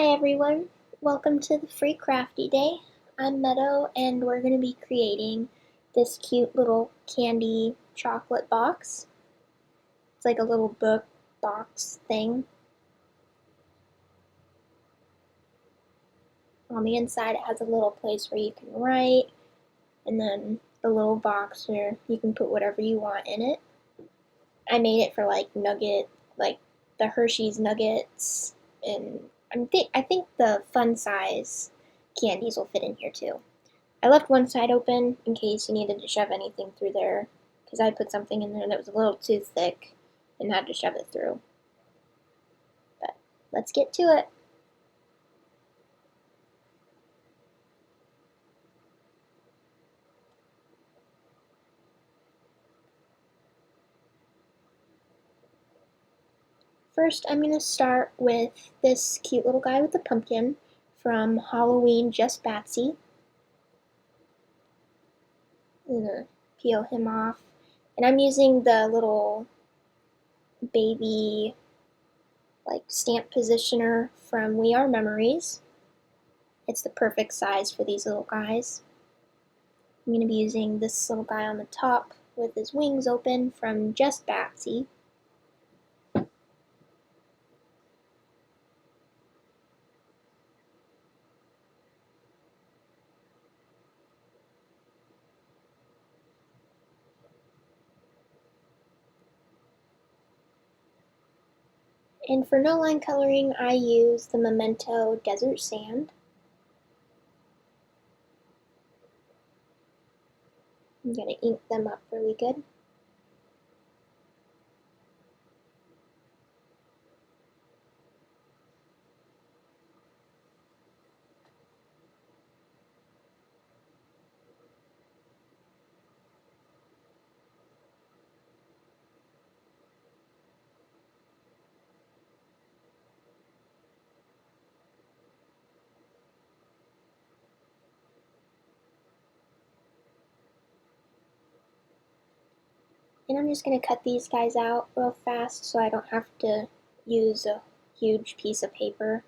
Hi everyone, welcome to the free Crafty Day. I'm Meadow and we're going to be creating this cute little candy chocolate box. It's like a little book box thing. On the inside it has a little place where you can write, and then the little box where you can put whatever you want in it. I made it for like the Hershey's Nuggets, and I think the fun size candies will fit in here too. I left one side open in case you needed to shove anything through there, because I put something in there that was a little too thick and had to shove it through. But let's get to it. First, I'm going to start with this cute little guy with the pumpkin from Halloween Just Batsy. I'm going to peel him off. And I'm using the little baby stamp positioner from We Are Memories. It's the perfect size for these little guys. I'm going to be using this little guy on the top with his wings open from Just Batsy. And for no line coloring, I use the Memento Desert Sand. I'm going to ink them up really good. And I'm just going to cut these guys out real fast so I don't have to use a huge piece of paper.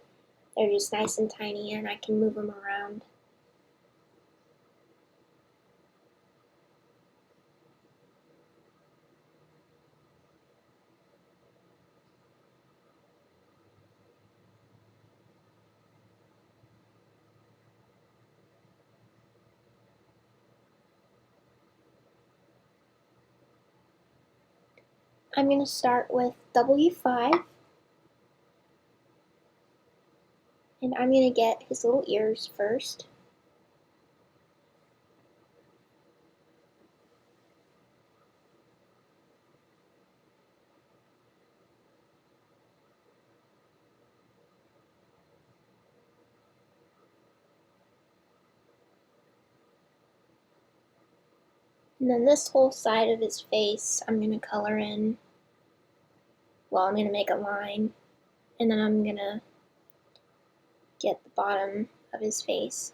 They're just nice and tiny and I can move them around. I'm going to start with W5, and I'm going to get his little ears first. And then this whole side of his face, I'm going to color in. Well, I'm going to make a line, and then I'm going to get the bottom of his face.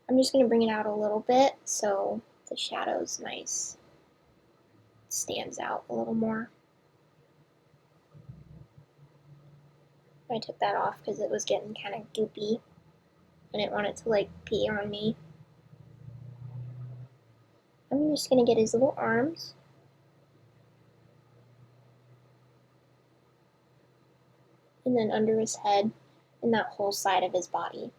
I'm just going to bring it out a little bit so the shadow's nice. It stands out a little more. I took that off because it was getting kind of goopy. I didn't want it to pee on me. I'm just going to get his little arms. And then under his head and that whole side of his body.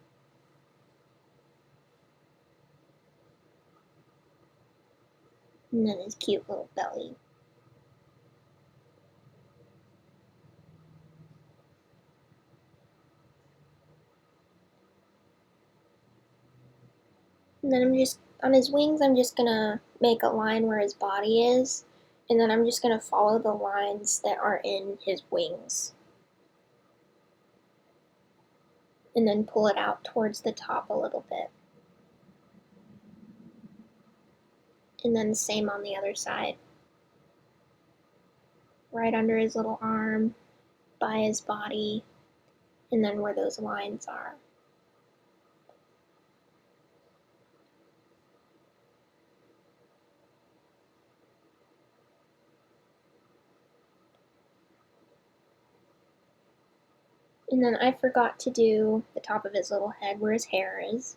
And then his cute little belly. And then on his wings, I'm just gonna make a line where his body is, and then I'm just gonna follow the lines that are in his wings. And then pull it out towards the top a little bit. And then the same on the other side. Right under his little arm, by his body, and then where those lines are. And then I forgot to do the top of his little head where his hair is.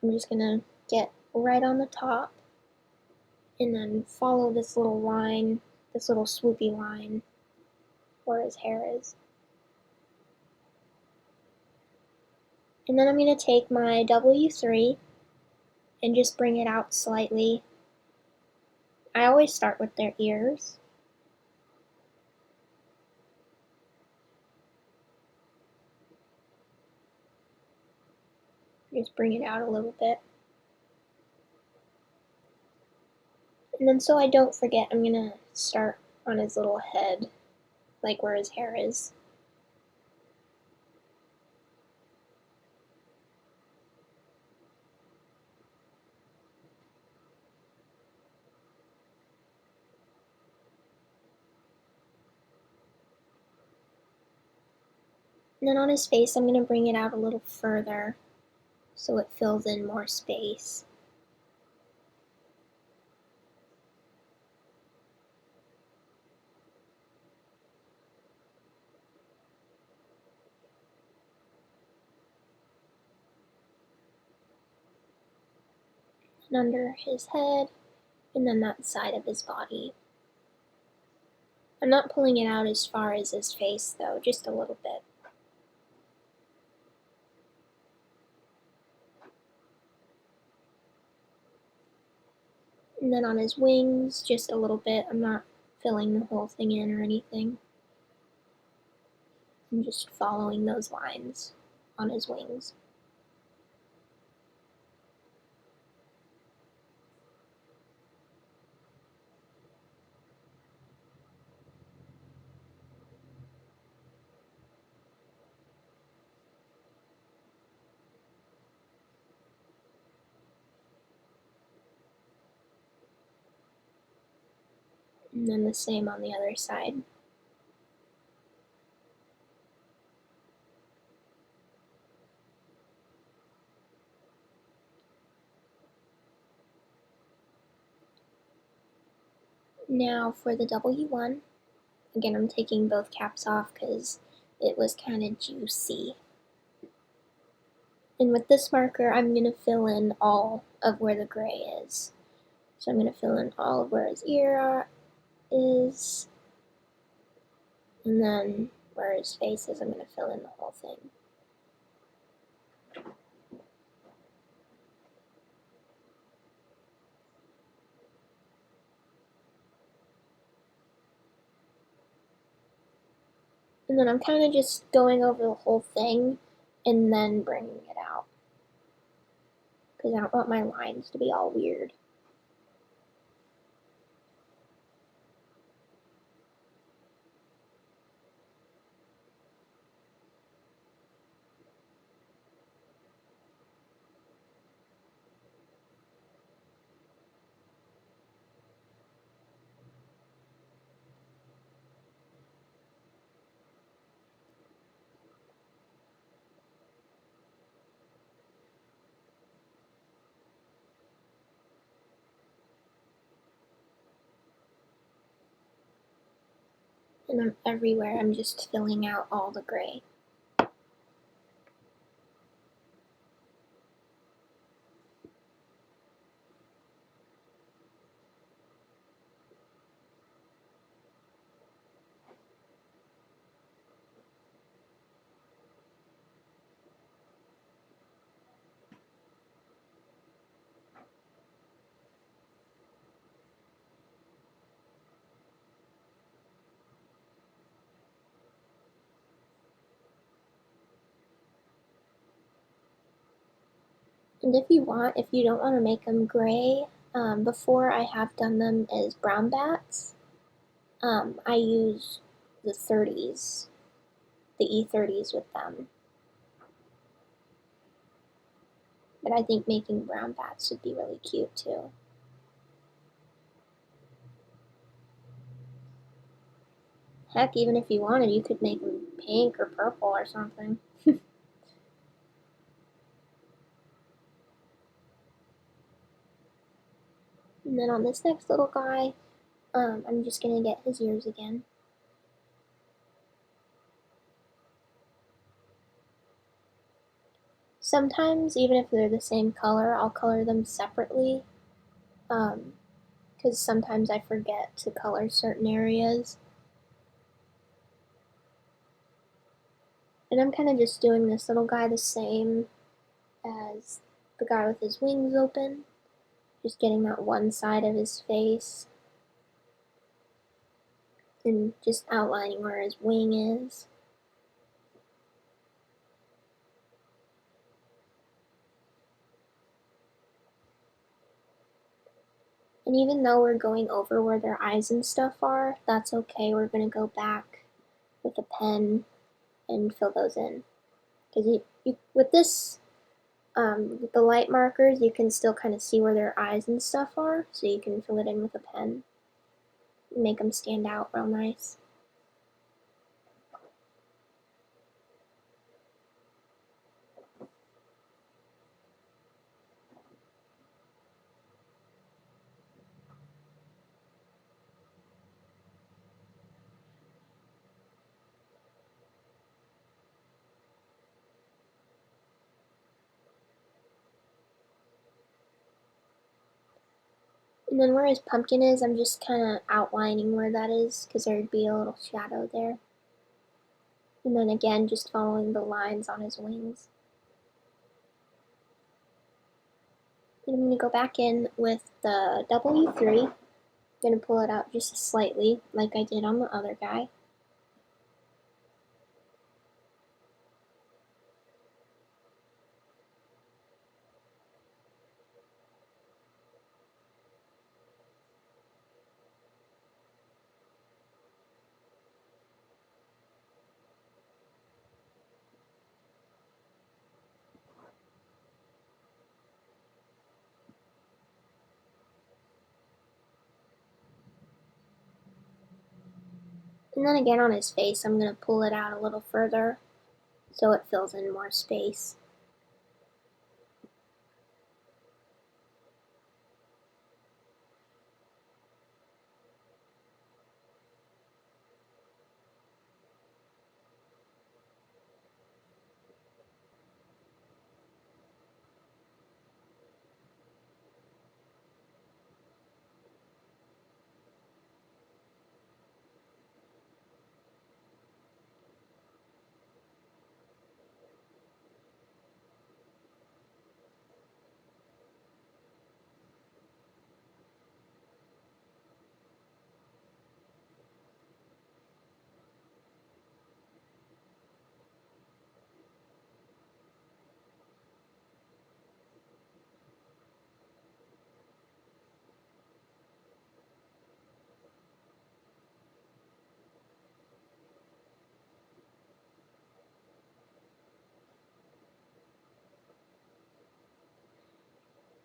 I'm just gonna get right on the top and then follow this little line, this little swoopy line where his hair is. And then I'm gonna take my W3 and just bring it out slightly. I always start with their ears. Just bring it out a little bit. And then so I don't forget, I'm gonna start on his little head, like where his hair is. And then on his face, I'm gonna bring it out a little further so it fills in more space. And under his head, and then that side of his body. I'm not pulling it out as far as his face though, just a little bit. And then on his wings, just a little bit. I'm not filling the whole thing in or anything. I'm just following those lines on his wings. And then the same on the other side. Now for the W1, again I'm taking both caps off because it was kind of juicy. And with this marker, I'm going to fill in all of where the gray is. So I'm going to fill in all of where his ear is, and then where his face is, I'm going to fill in the whole thing. And then I'm kind of just going over the whole thing and then bringing it out, because I don't want my lines to be all weird. And then everywhere I'm just filling out all the gray. And if you don't want to make them gray, before I have done them as brown bats, I use the 30s, the E30s with them. But I think making brown bats would be really cute too. Heck, even if you wanted, you could make them pink or purple or something. And then on this next little guy, I'm just going to get his ears again. Sometimes, even if they're the same color, I'll color them separately, because sometimes I forget to color certain areas. And I'm kind of just doing this little guy the same as the guy with his wings open, just getting that one side of his face and just outlining where his wing is. And even though we're going over where their eyes and stuff are, that's okay. We're going to go back with a pen and fill those in. Because with this, with the light markers, you can still kind of see where their eyes and stuff are, so you can fill it in with a pen. Make them stand out real nice. And then where his pumpkin is, I'm just kind of outlining where that is, because there'd be a little shadow there. And then again, just following the lines on his wings. And I'm going to go back in with the W3. I'm going to pull it out just slightly, like I did on the other guy. And then again on his face, I'm going to pull it out a little further so it fills in more space.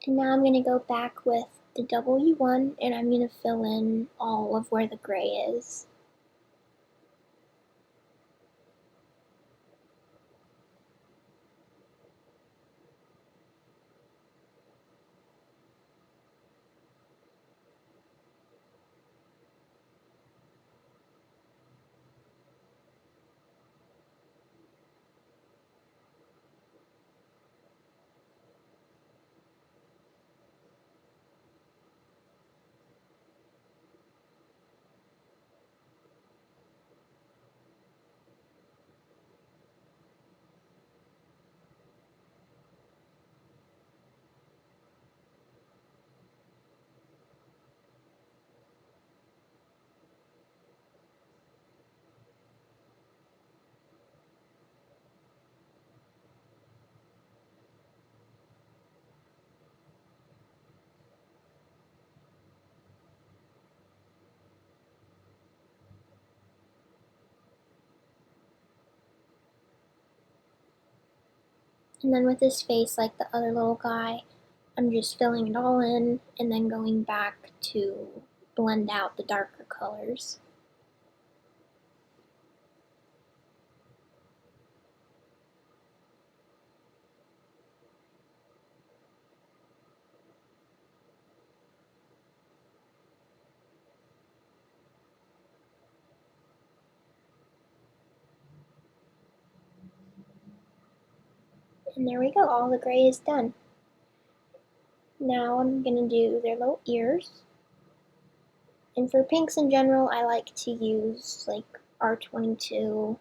And now I'm going to go back with the W1 and I'm going to fill in all of where the gray is. And then with his face, like the other little guy, I'm just filling it all in and then going back to blend out the darker colors. And there we go, all the gray is done. Now I'm going to do their little ears. And for pinks in general, I like to use like R22,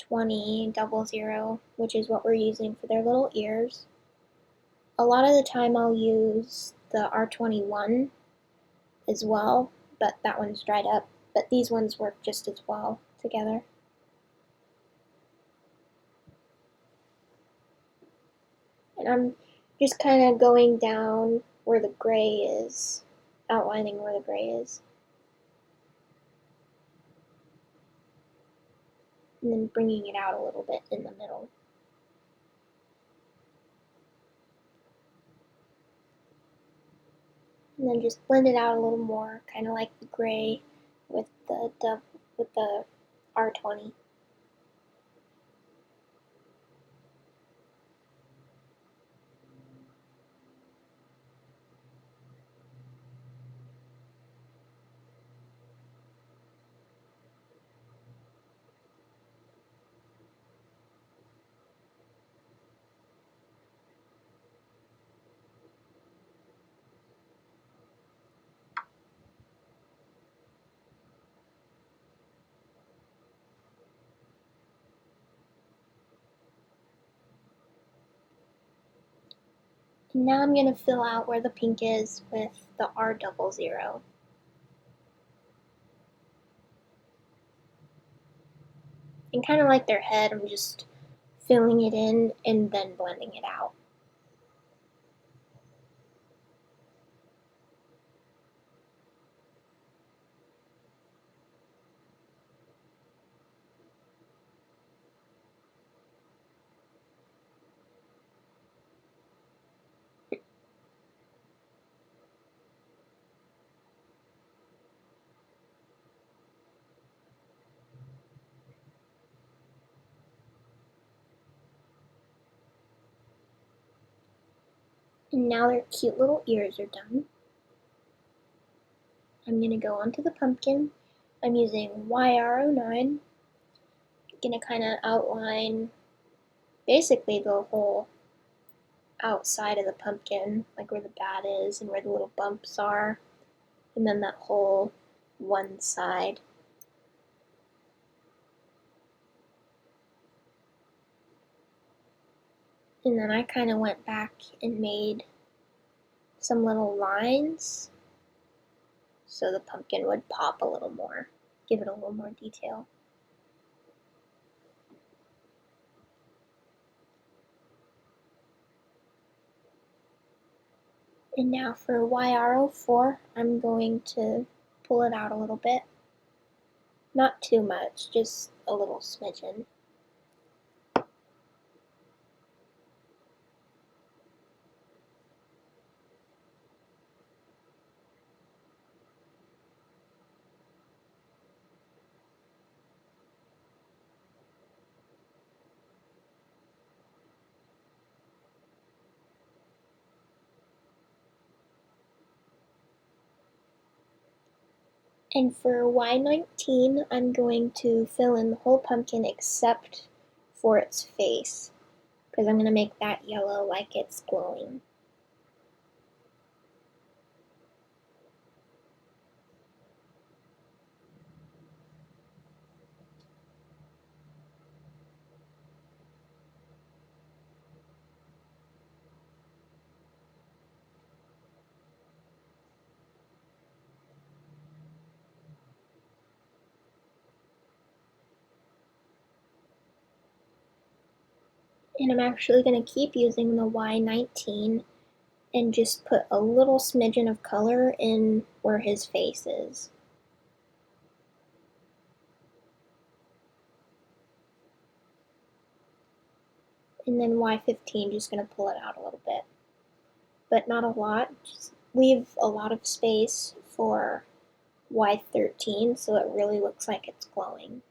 20, 00, which is what we're using for their little ears. A lot of the time I'll use the R21 as well, but that one's dried up. But these ones work just as well together. And I'm just kind of going down where the gray is, outlining where the gray is. And then bringing it out a little bit in the middle. And then just blend it out a little more, kind of like the gray with the R20. And now I'm going to fill out where the pink is with the R00. And kind of like their head, I'm just filling it in and then blending it out. And now their cute little ears are done. I'm going to go onto the pumpkin. I'm using YR09. Going to kind of outline basically the whole outside of the pumpkin, like where the bat is and where the little bumps are, and then that whole one side. And then I kind of went back and made some little lines so the pumpkin would pop a little more, give it a little more detail. And now for YR04, I'm going to pull it out a little bit. Not too much, just a little smidgen. And for Y19, I'm going to fill in the whole pumpkin except for its face, because I'm going to make that yellow like it's glowing. And I'm actually going to keep using the Y19 and just put a little smidgen of color in where his face is. And then Y15, just going to pull it out a little bit. But not a lot, just leave a lot of space for Y13 so it really looks like it's glowing.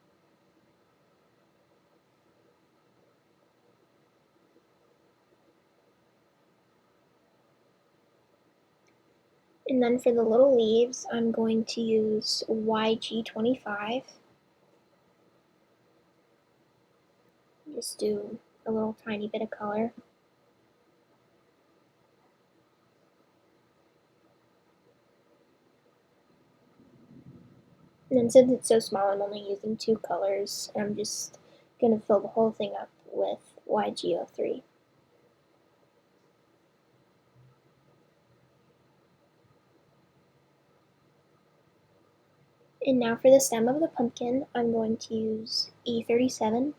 And then for the little leaves, I'm going to use YG25. Just do a little tiny bit of color. And then since it's so small, I'm only using 2 colors, and I'm just going to fill the whole thing up with YGO3. And now for the stem of the pumpkin, I'm going to use E37.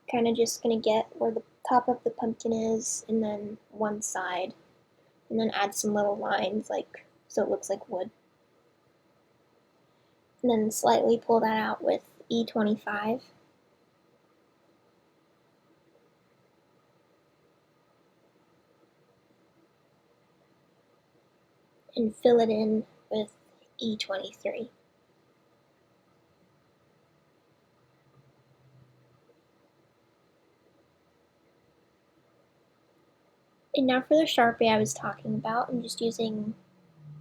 Kind of just going to get where the top of the pumpkin is, and then one side, and then add some little lines like so it looks like wood. And then slightly pull that out with E25. And fill it in with E23. And now for the Sharpie I was talking about, I'm just using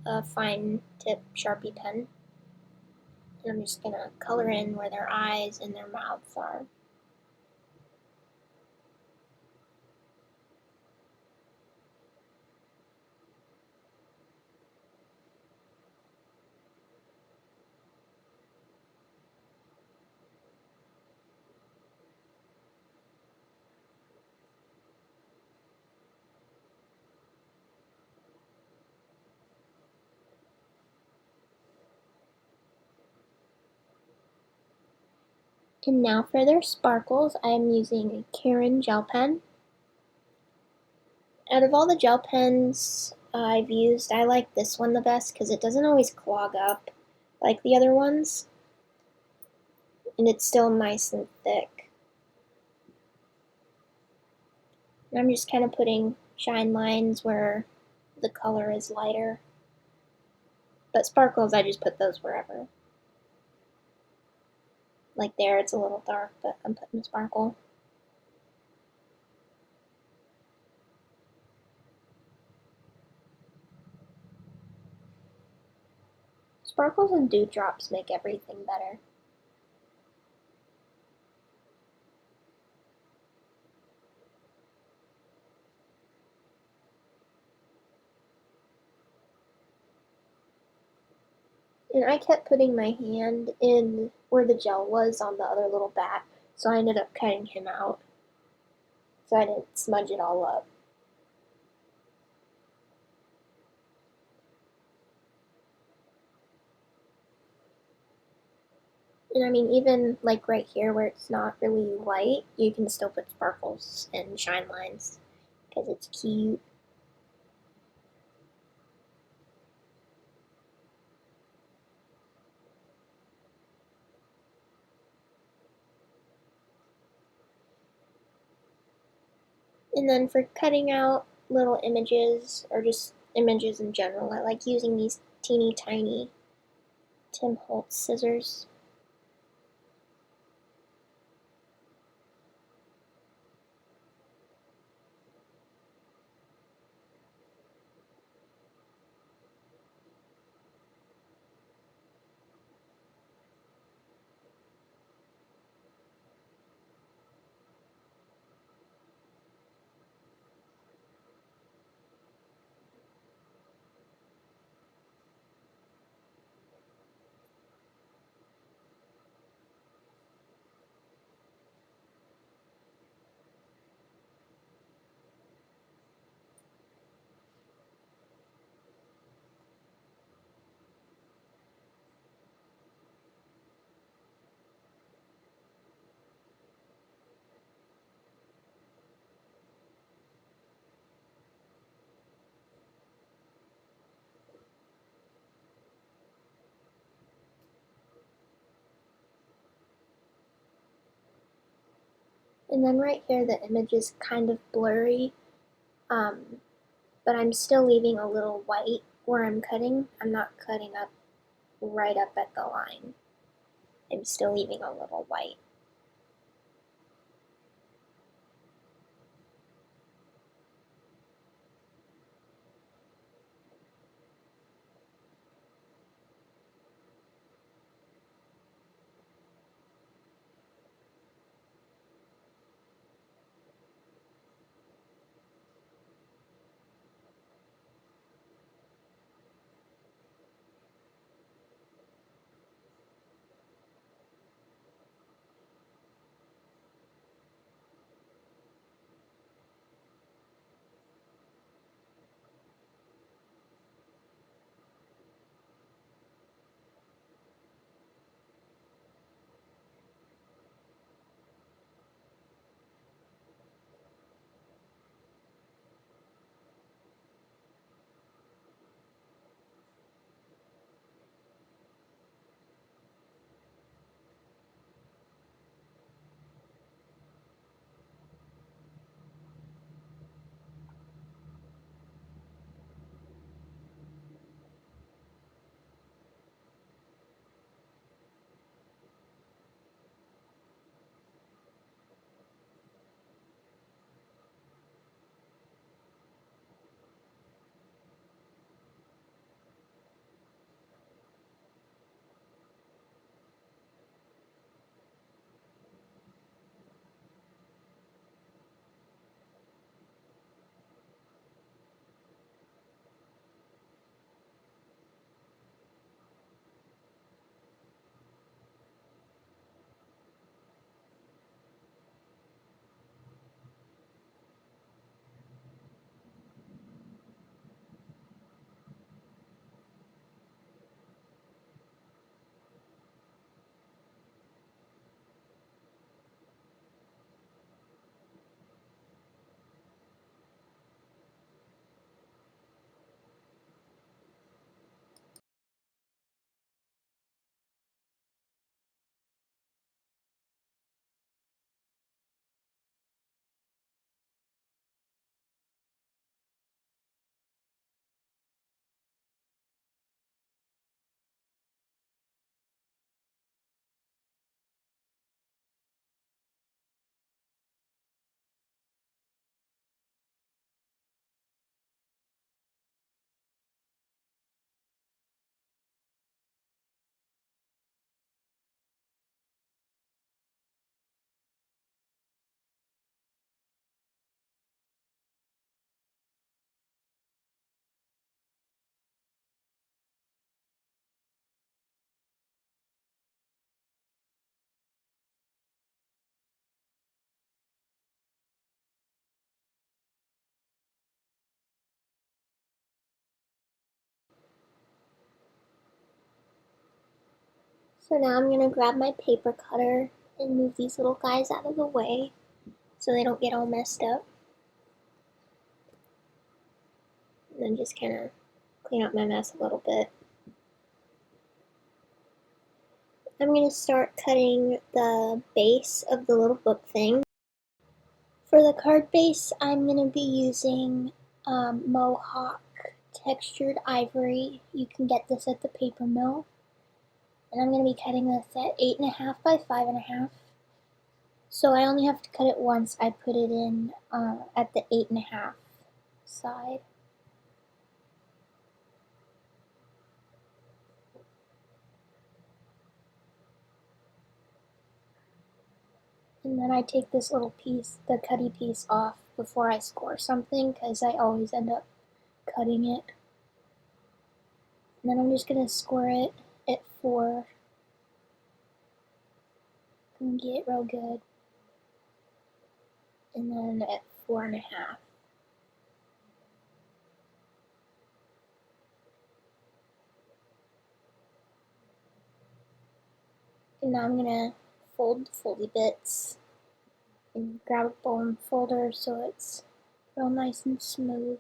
a fine tip Sharpie pen. And I'm just going to color in where their eyes and their mouths are. And now for their sparkles, I am using a Karen gel pen. Out of all the gel pens I've used, I like this one the best because it doesn't always clog up like the other ones. And it's still nice and thick. And I'm just kind of putting shine lines where the color is lighter. But sparkles, I just put those wherever. Like there, it's a little dark, but I'm putting a sparkle. Sparkles and dewdrops make everything better. And I kept putting my hand in where the gel was on the other little bat, so I ended up cutting him out so I didn't smudge it all up. And I mean, even like right here where it's not really white, you can still put sparkles and shine lines because it's cute. And then for cutting out little images or just images in general, I like using these teeny tiny Tim Holtz scissors. And then right here the image is kind of blurry, but I'm still leaving a little white where I'm cutting. I'm not cutting up right up at the line. I'm still leaving a little white. So now I'm going to grab my paper cutter and move these little guys out of the way so they don't get all messed up. And then just kind of clean up my mess a little bit. I'm going to start cutting the base of the little book thing. For the card base, I'm going to be using Mohawk textured ivory. You can get this at the paper mill. And I'm going to be cutting this at 8.5 by 5.5. So I only have to cut it once. I put it in at the 8.5 side. And then I take this little piece, the cutty piece, off before I score something because I always end up cutting it. And then I'm just going to score it at 4. And get it real good. And then at 4.5. And now I'm gonna fold the foldy bits and grab a bone folder so it's real nice and smooth.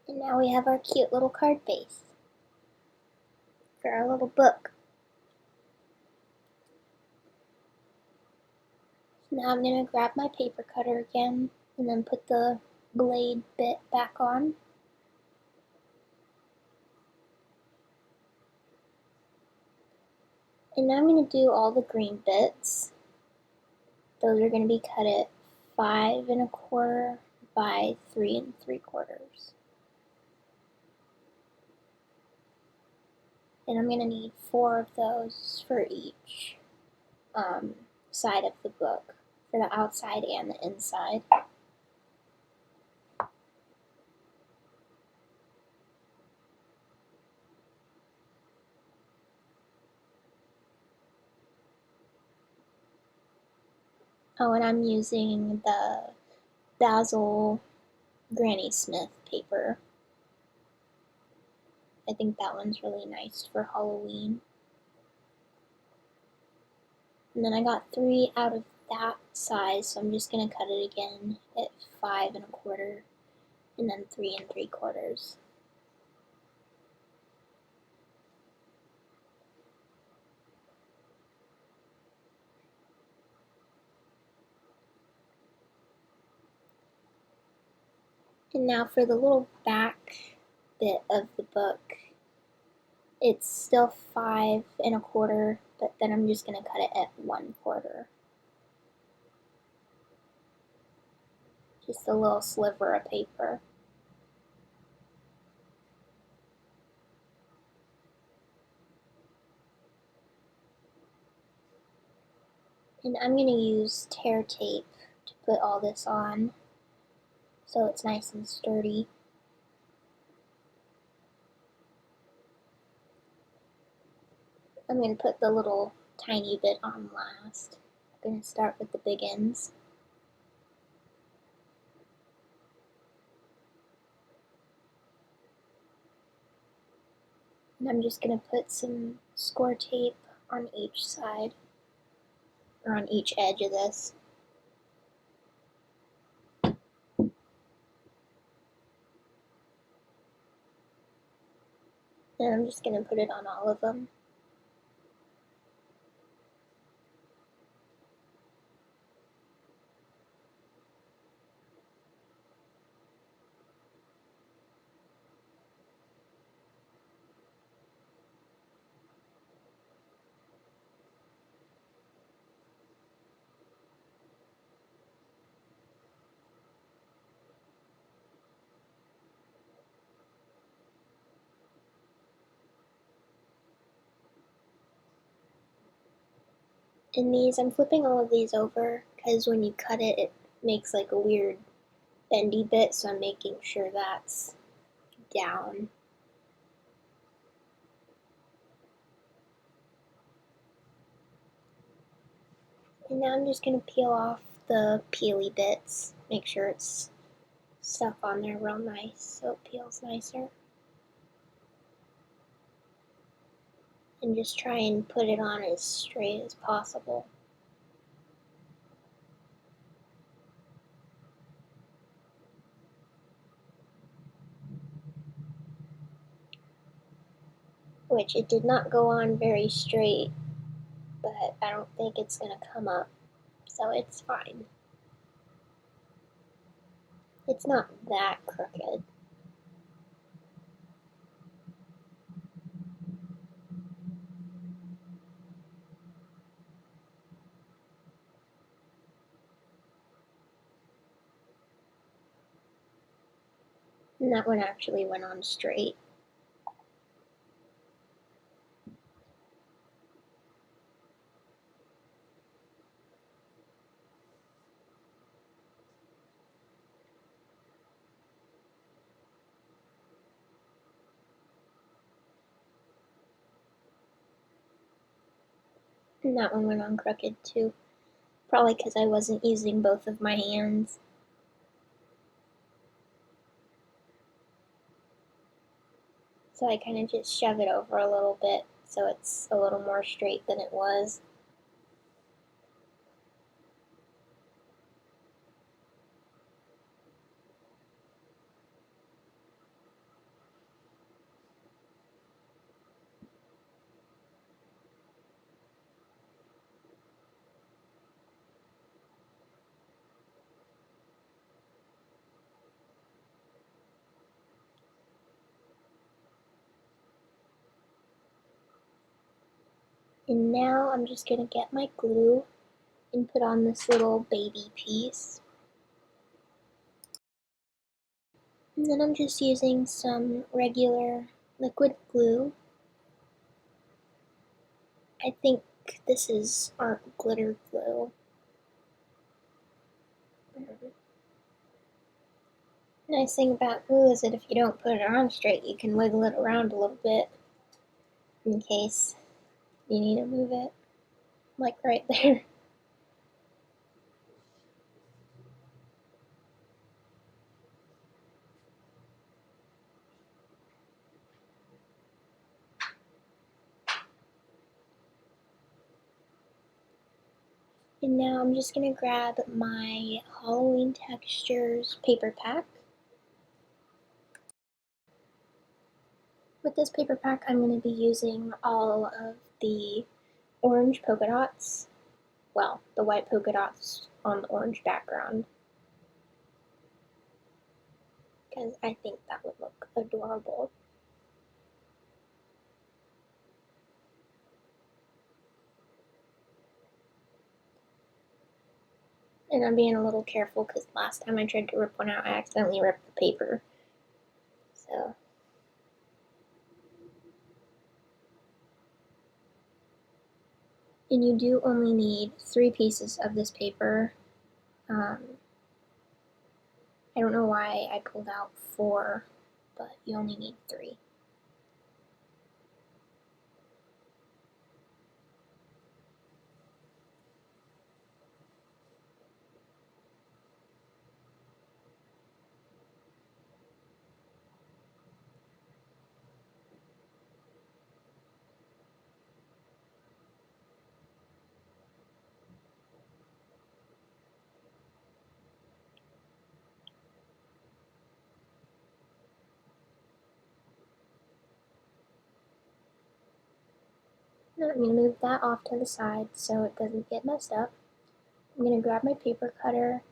And now we have our cute little card base for our little book. Now I'm going to grab my paper cutter again and then put the blade bit back on. And now I'm going to do all the green bits. Those are going to be cut at 5.25 by 3.75. And I'm going to need 4 of those for each side of the book, for the outside and the inside. Oh, and I'm using the Dazzle Granny Smith paper. I think that one's really nice for Halloween. And then I got 3 out of that size, so I'm just going to cut it again at 5.25 and then 3.75. And now for the little back bit of the book, it's still 5.25, but then I'm just going to cut it at 1/4. Just a little sliver of paper. And I'm going to use tear tape to put all this on so it's nice and sturdy. I'm going to put the little tiny bit on last. I'm going to start with the big ends. And I'm just going to put some score tape on each side, or on each edge of this. And I'm just going to put it on all of them. In these, I'm flipping all of these over because when you cut it, it makes like a weird bendy bit, so I'm making sure that's down. And now I'm just going to peel off the peely bits. Make sure it's stuck on there real nice so it peels nicer. And just try and put it on as straight as possible. Which it did not go on very straight, but I don't think it's going to come up, so it's fine. It's not that crooked. And that one actually went on straight. And that one went on crooked too. Probably because I wasn't using both of my hands. So I kind of just shove it over a little bit so it's a little more straight than it was. And now I'm just going to get my glue and put on this little baby piece. And then I'm just using some regular liquid glue. I think this is art glitter glue. Nice thing about glue is that if you don't put it on straight, you can wiggle it around a little bit in case you need to move it, like right there. And now I'm just going to grab my Halloween Textures paper pack. With this paper pack, I'm going to be using all of the orange polka dots. Well, the white polka dots on the orange background. Because I think that would look adorable. And I'm being a little careful because last time I tried to rip one out, I accidentally ripped the paper. So. And you do only need 3 pieces of this paper. I don't know why I pulled out 4, but you only need 3. Now I'm going to move that off to the side so it doesn't get messed up. I'm going to grab my paper cutter,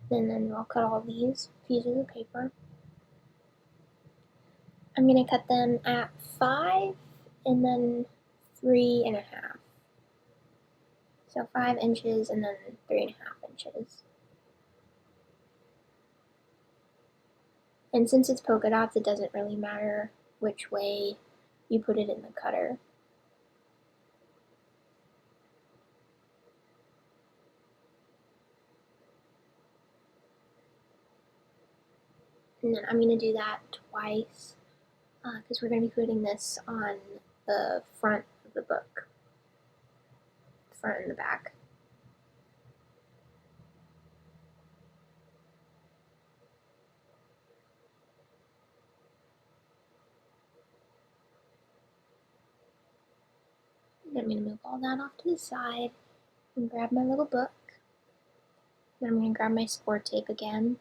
and then I'll cut all these pieces of paper. I'm going to cut them at 5 and then 3.5. So 5 inches and then 3.5 inches. And since it's polka dots, it doesn't really matter which way you put it in the cutter. And then I'm going to do that twice because we're going to be putting this on the front of the book, the front and the back. I'm going to move all that off to the side and grab my little book. Then I'm going to grab my score tape again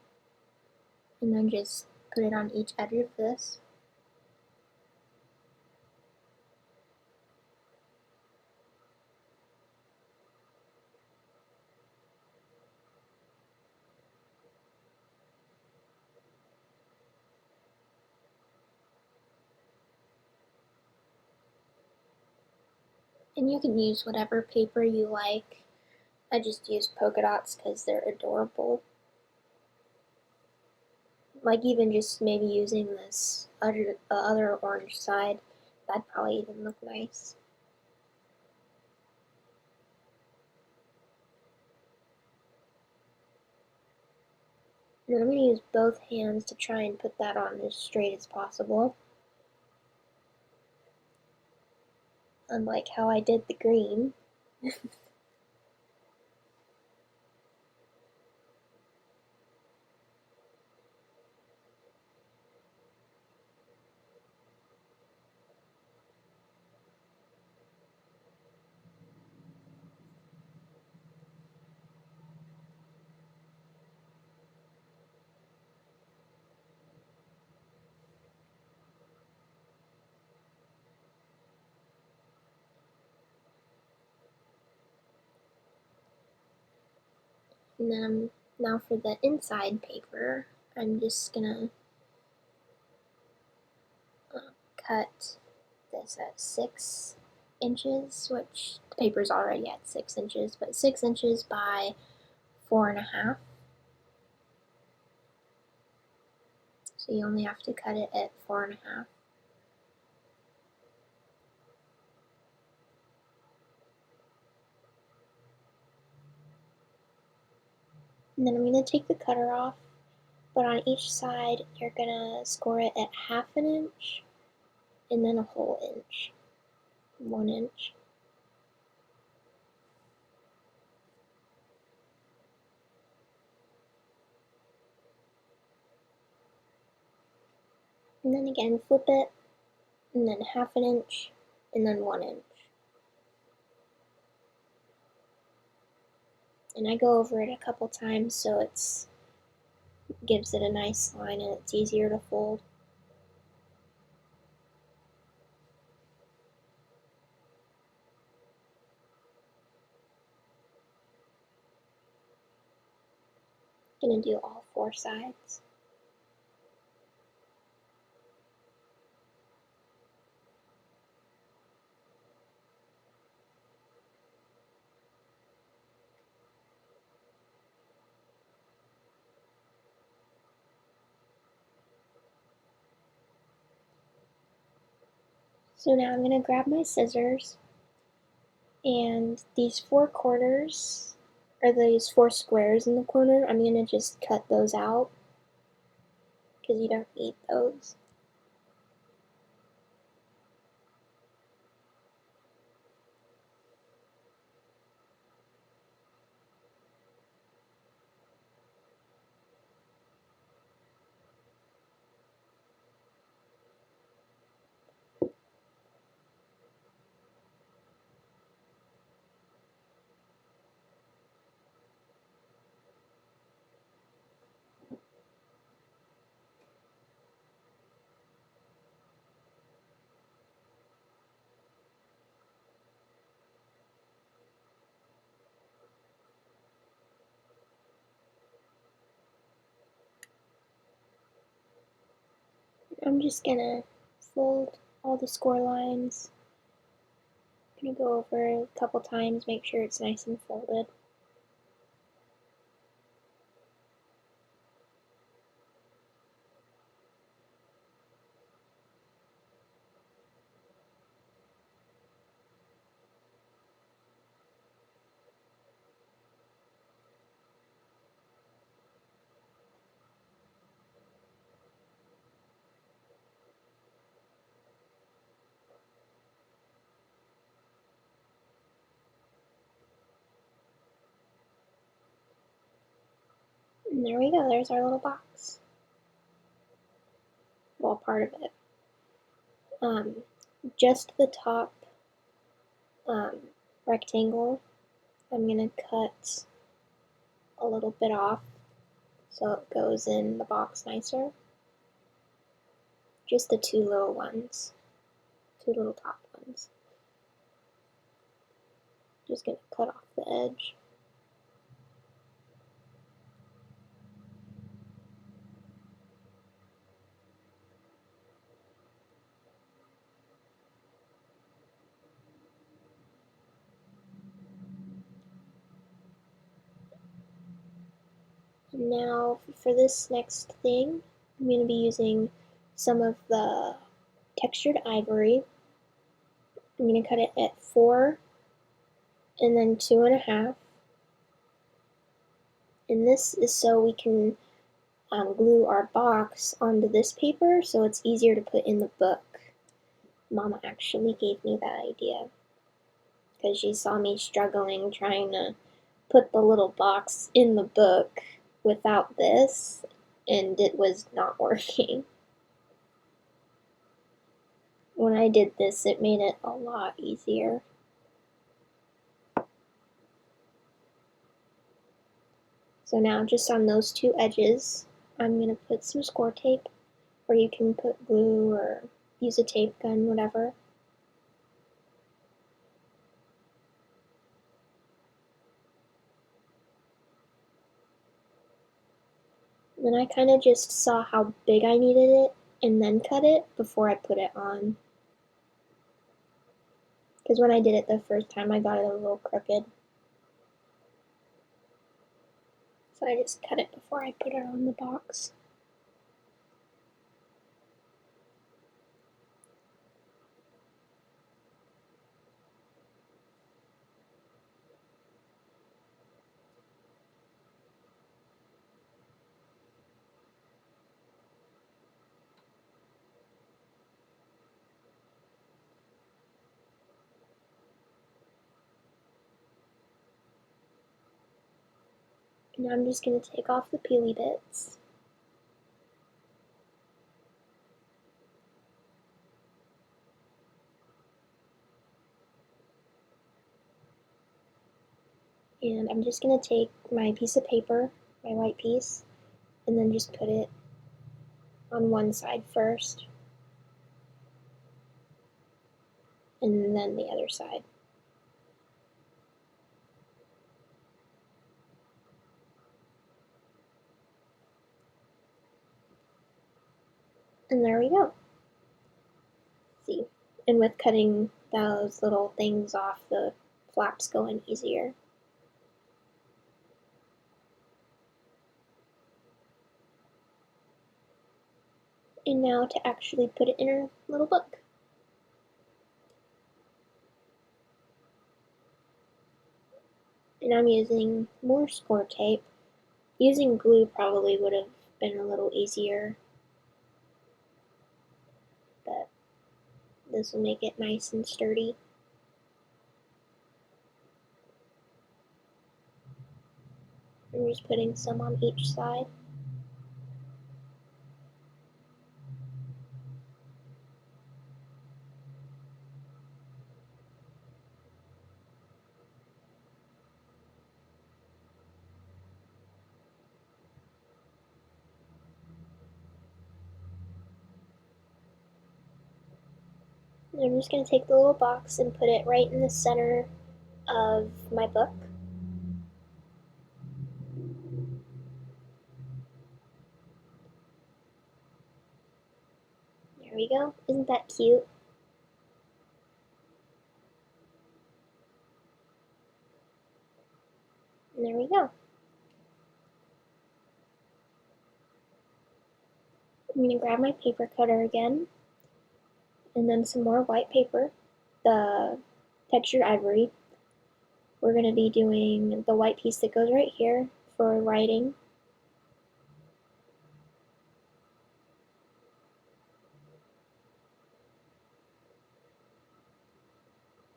and then just put it on each edge of this. And you can use whatever paper you like. I just use polka dots because they're adorable. Like even just maybe using this other orange side, that'd probably even look nice. And then I'm going to use both hands to try and put that on as straight as possible. Unlike how I did the green. And then now for the inside paper, I'm just gonna cut this at 6 inches, which the paper's already at 6 inches, but 6 inches by 4.5. So you only have to cut it at 4.5. And then I'm going to take the cutter off, but on each side you're going to score it at 1/2 inch and then a whole inch, 1 inch. And then again flip it, and then 1/2 inch, and then 1 inch. And I go over it a couple times so it gives it a nice line and it's easier to fold. I'm gonna do all 4 sides. So now I'm gonna grab my scissors, and these 4 corners, or these 4 squares in the corner, I'm gonna just cut those out because you don't need those. I'm just gonna fold all the score lines. I'm gonna go over it a couple times, make sure it's nice and folded. And there we go, there's our little box. Well, part of it. Just the top rectangle, I'm going to cut a little bit off so it goes in the box nicer. Just the two little ones, two little top ones. Just going to cut off the edge. And now for this next thing, I'm going to be using some of the textured ivory. I'm going to cut it at 4 and then 2.5. And this is so we can glue our box onto this paper so it's easier to put in the book. Mama actually gave me that idea because she saw me struggling trying to put the little box in the book without this, and it was not working. When I did this, it made it a lot easier. So now just on those two edges, I'm going to put some score tape, or you can put glue or use a tape gun, whatever. Then I kind of just saw how big I needed it and then cut it before I put it on. Because when I did it the first time, I got it a little crooked. So I just cut it before I put it on the box. Now I'm just going to take off the peely bits. And I'm just going to take my piece of paper, my white piece, and then just put it on one side first, and then the other side. And there we go. See, and with cutting those little things off, the flaps go in easier. And now to actually put it in our little book. And I'm using more score tape. Using glue probably would have been a little easier, but this will make it nice and sturdy. I'm just putting some on each side. And I'm just going to take the little box and put it right in the center of my book. There we go. Isn't that cute? And there we go. I'm going to grab my paper cutter again, and then some more white paper, the textured ivory. We're going to be doing the white piece that goes right here for writing.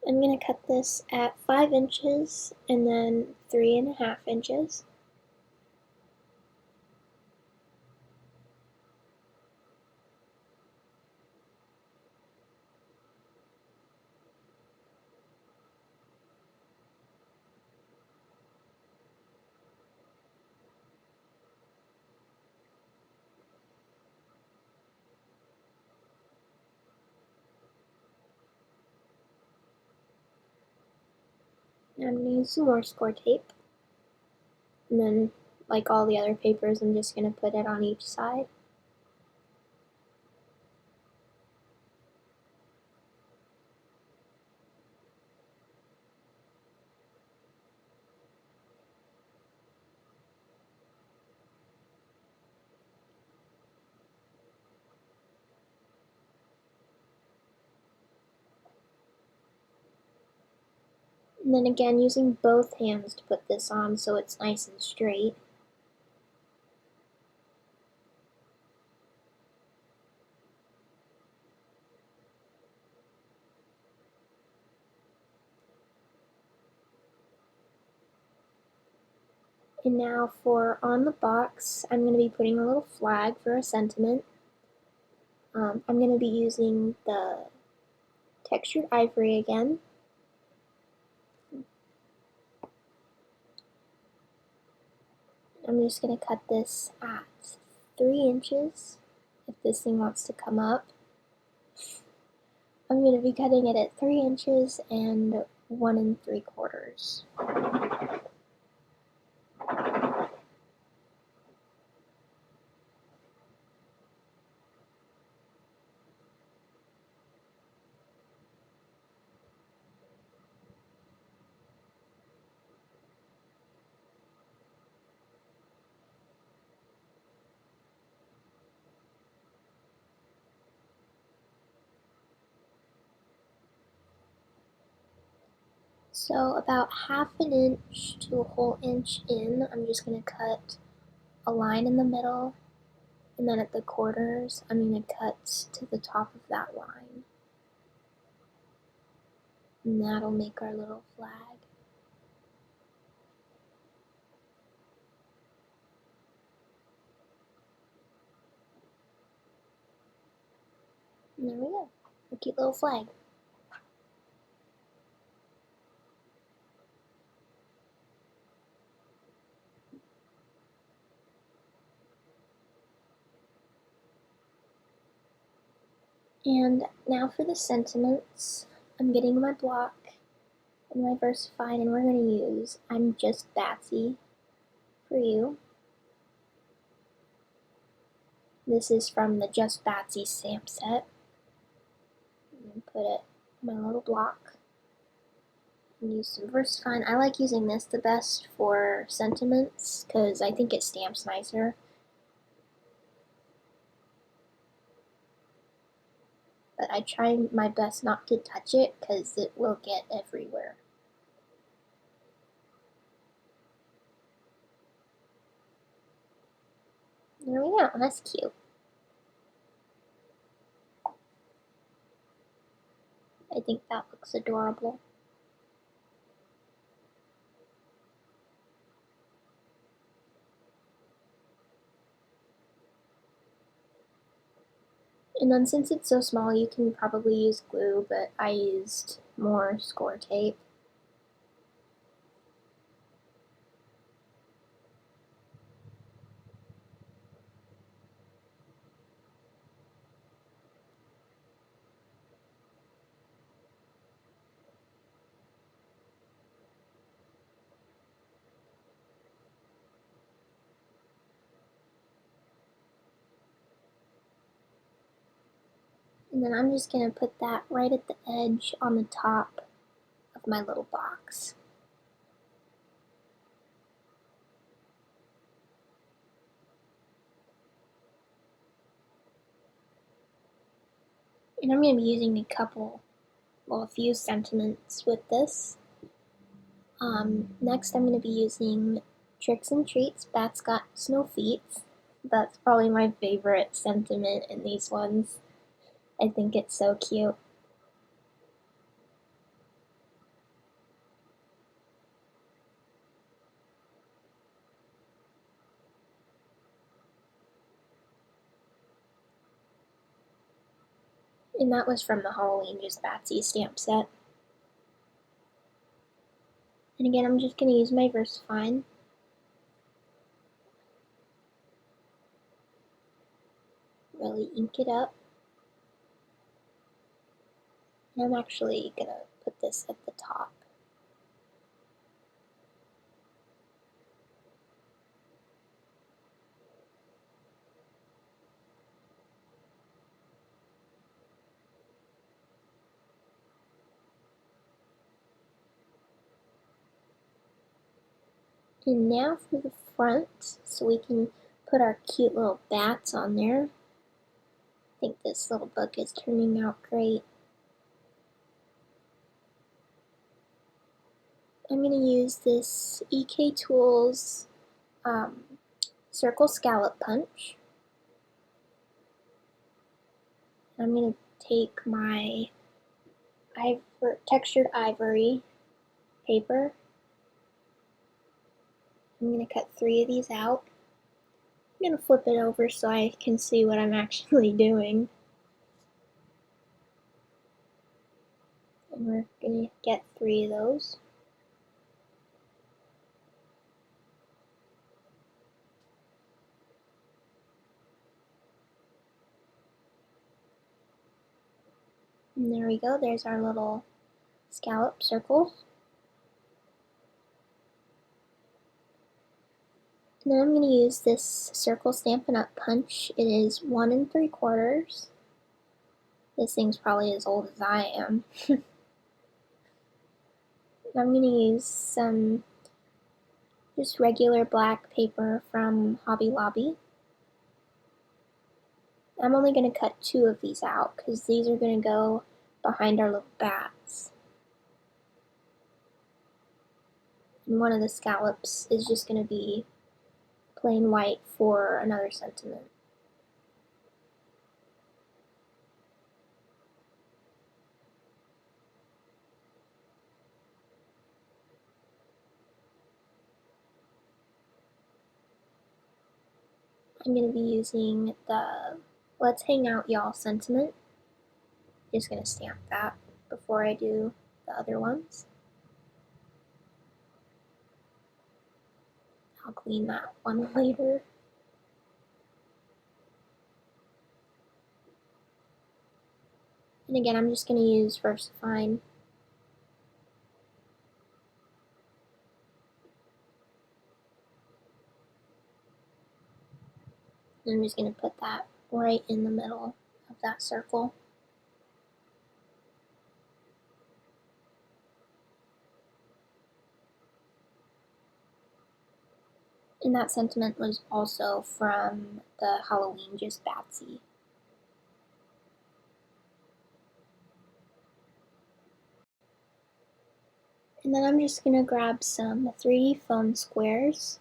I'm going to cut this at 5 inches and then 3.5 inches. And I'm going to use some more score tape. And then, like all the other papers, I'm just going to put it on each side. And then again, using both hands to put this on so it's nice and straight. And now for on the box, I'm going to be putting a little flag for a sentiment. I'm going to be using the textured ivory again. I'm just going to cut this at 3 inches if this thing wants to come up. I'm going to be cutting it at 3 inches and 1 3/4. So about 1/2 inch to a whole inch in, I'm just going to cut a line in the middle, and then at the corners, I'm going to cut to the top of that line. And that'll make our little flag. And there we go, a cute little flag. And now for the sentiments, I'm getting my block and my VersaFine, and we're going to use I'm Just Batsy for you. This is from the Just Batsy stamp set. I'm going to put it on my little block and use some VersaFine. I like using this the best for sentiments because I think it stamps nicer. But I try my best not to touch it because it will get everywhere. There we go, that's cute. I think that looks adorable. And then since it's so small, you can probably use glue, but I used more score tape. And then I'm just going to put that right at the edge on the top of my little box. And I'm going to be using a few sentiments with this. Next I'm going to be using Tricks and Treats, Bat's Got Snow Feet. That's probably my favorite sentiment in these ones. I think it's so cute. And that was from the Halloween Just Batsy stamp set. And again, I'm just going to use my VersaFine. Really ink it up. And I'm actually going to put this at the top. And now for the front, so we can put our cute little bats on there. I think this little book is turning out great. I'm going to use this EK Tools Circle Scallop Punch. I'm going to take my textured ivory paper. I'm going to cut 3 of these out. I'm going to flip it over so I can see what I'm actually doing. And we're going to get 3 of those. And there we go, there's our little scallop circles. And then I'm going to use this circle Stampin' Up! Punch. It is 1 3/4. This thing's probably as old as I am. I'm going to use some just regular black paper from Hobby Lobby. I'm only going to cut 2 of these out because these are going to go behind our little bats. And one of the scallops is just going to be plain white for another sentiment. I'm going to be using the Let's Hang Out Y'all sentiment. Just going to stamp that before I do the other ones. I'll clean that one later. And again, I'm just going to use VersaFine. And I'm just going to put that right in the middle of that circle. And that sentiment was also from the Halloween Just Batsy. And then I'm just going to grab some 3D foam squares.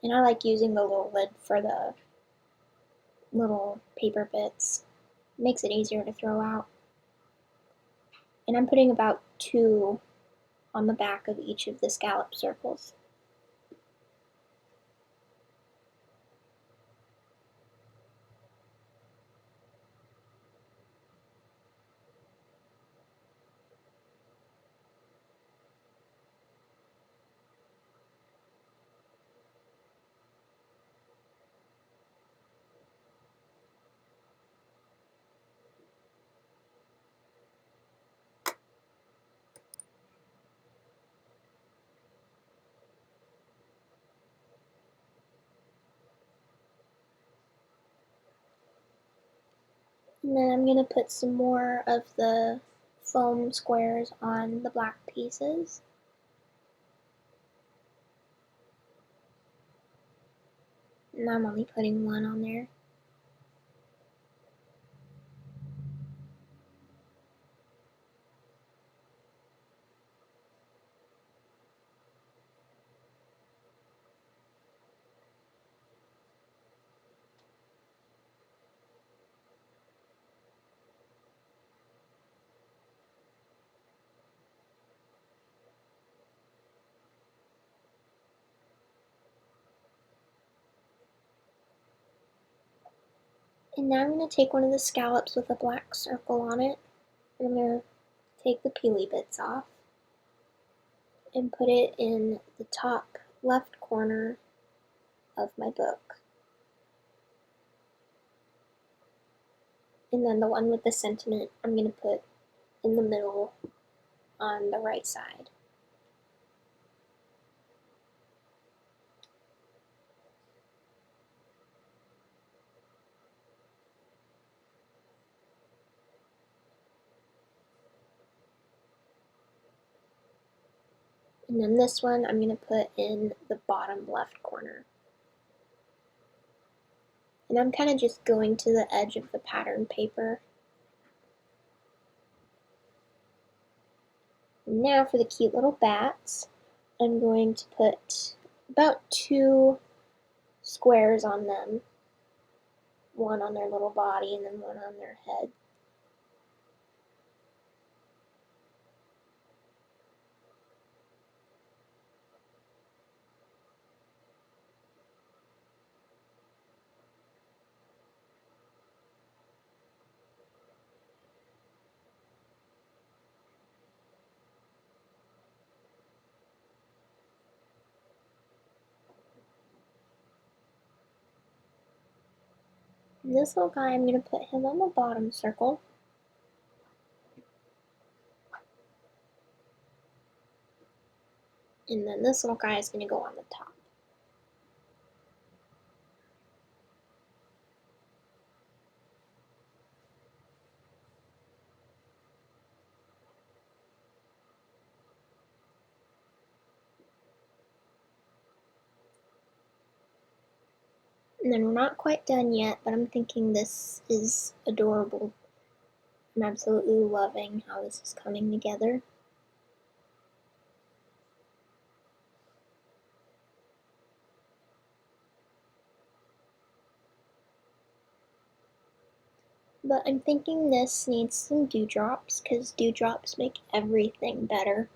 And I like using the little lid for the little paper bits. It makes it easier to throw out. And I'm putting about 2 on the back of each of the scallop circles. And then I'm going to put some more of the foam squares on the black pieces. And I'm only putting 1 on there. And now I'm going to take one of the scallops with a black circle on it. And I'm going to take the peely bits off and put it in the top left corner of my book. And then the one with the sentiment I'm going to put in the middle on the right side. And then this one I'm going to put in the bottom left corner. And I'm kind of just going to the edge of the pattern paper. And now for the cute little bats, I'm going to put about 2 squares on them. One on their little body and then one on their head. And this little guy, I'm going to put him on the bottom circle. And then this little guy is going to go on the top. And then we're not quite done yet, but I'm thinking this is adorable. I'm absolutely loving how this is coming together. But I'm thinking this needs some dewdrops, because dewdrops make everything better.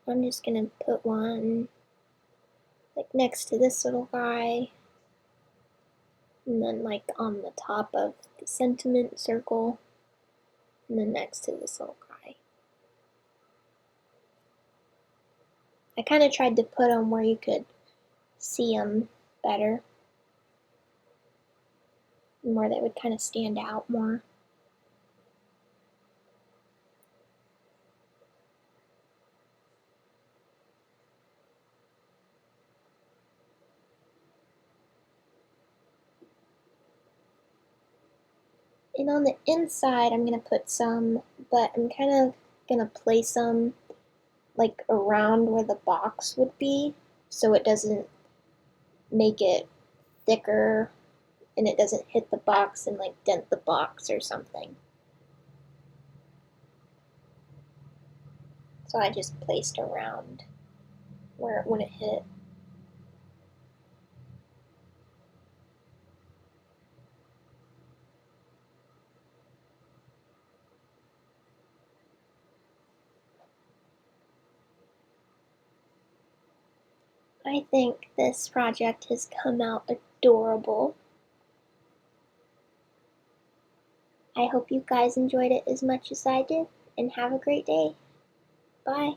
I'm just going to put one like next to this little guy, and then like on the top of the sentiment circle, and then next to this little guy. I kind of tried to put them where you could see them better, and where they would kind of stand out more. And on the inside, I'm going to put some, but I'm kind of going to place them like around where the box would be, so it doesn't make it thicker and it doesn't hit the box and like dent the box or something. So I just placed around where it wouldn't hit. I think this project has come out adorable. I hope you guys enjoyed it as much as I did, and have a great day. Bye.